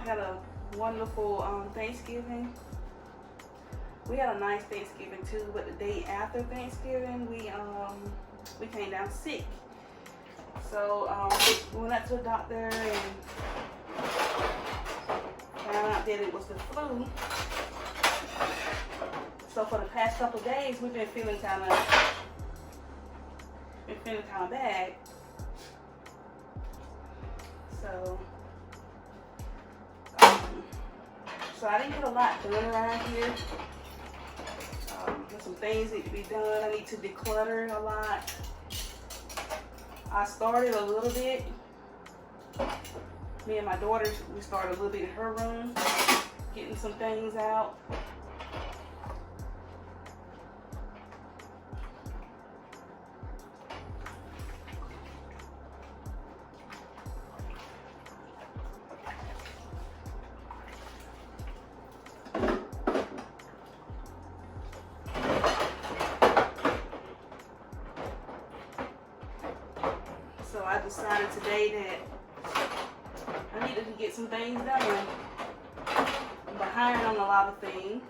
Had a wonderful Thanksgiving. We had a nice Thanksgiving too, but the day after Thanksgiving, we came down sick. So we went up to the doctor and found out that it was the flu. So for the past couple of days, we've been feeling kind of bad. So I didn't get a lot done around here. There's some things that need to be done. I need to declutter a lot. I started a little bit. Me and my daughter, we started a little bit in her room, getting some things out. So I decided today that I needed to get some things done. I'm behind on a lot of things.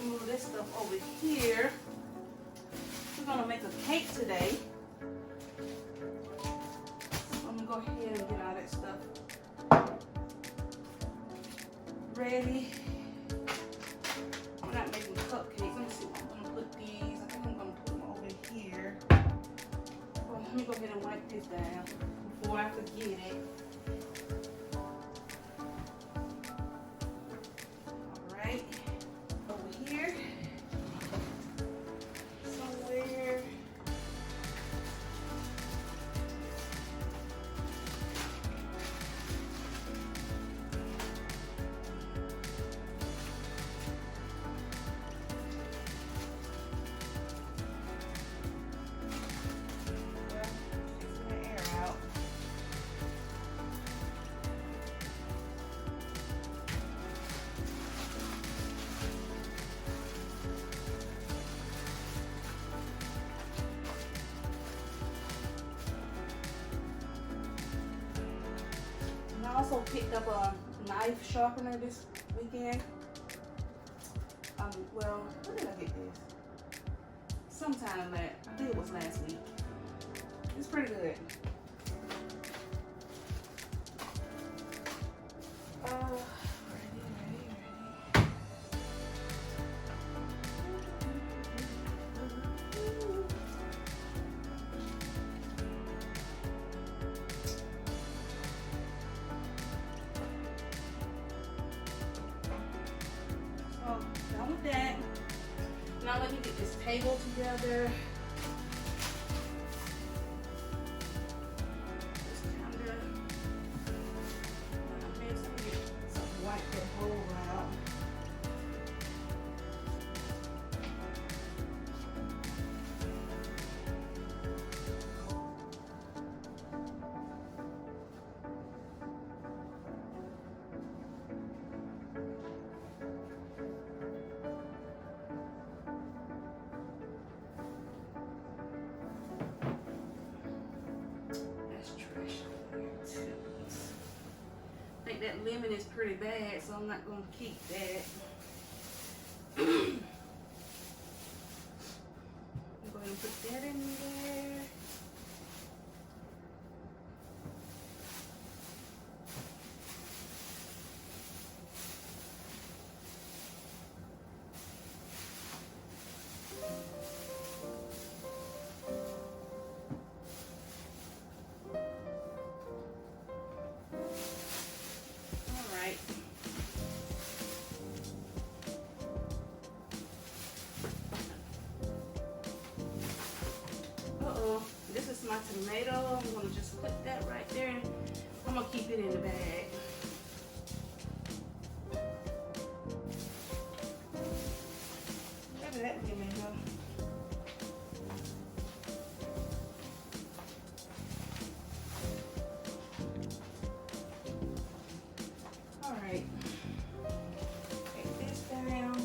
Move this stuff over here. We're gonna make a cake today. So I'm gonna go ahead and get all that stuff ready. I'm not making cupcakes. Let me see where I'm gonna put these. I think I'm gonna put them over here. Well, let me go ahead and wipe this down before I forget it. Alright. Over here. Somewhere. also picked up a knife sharpener this weekend. Well, when did I get this? Sometime I think it was last week. It's pretty good. Done with that. Now let me get this table together. Just kind of get some wipe that bowl out. I think that lemon is pretty bad, so I'm not going to keep that. I'm going to put that in there. This is my tomato. I'm going to just put that right there. I'm going to keep it in the bag. Maybe that give me enough. All right. Take this down.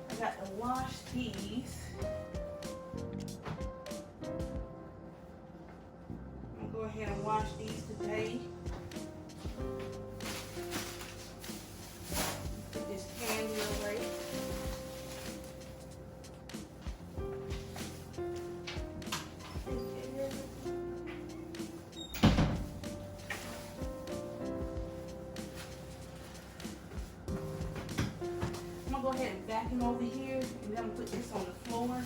I got to wash these. Go ahead and wash these today. Put this candy away. I'm gonna go ahead and vacuum over here, and then I'm gonna put this on the floor.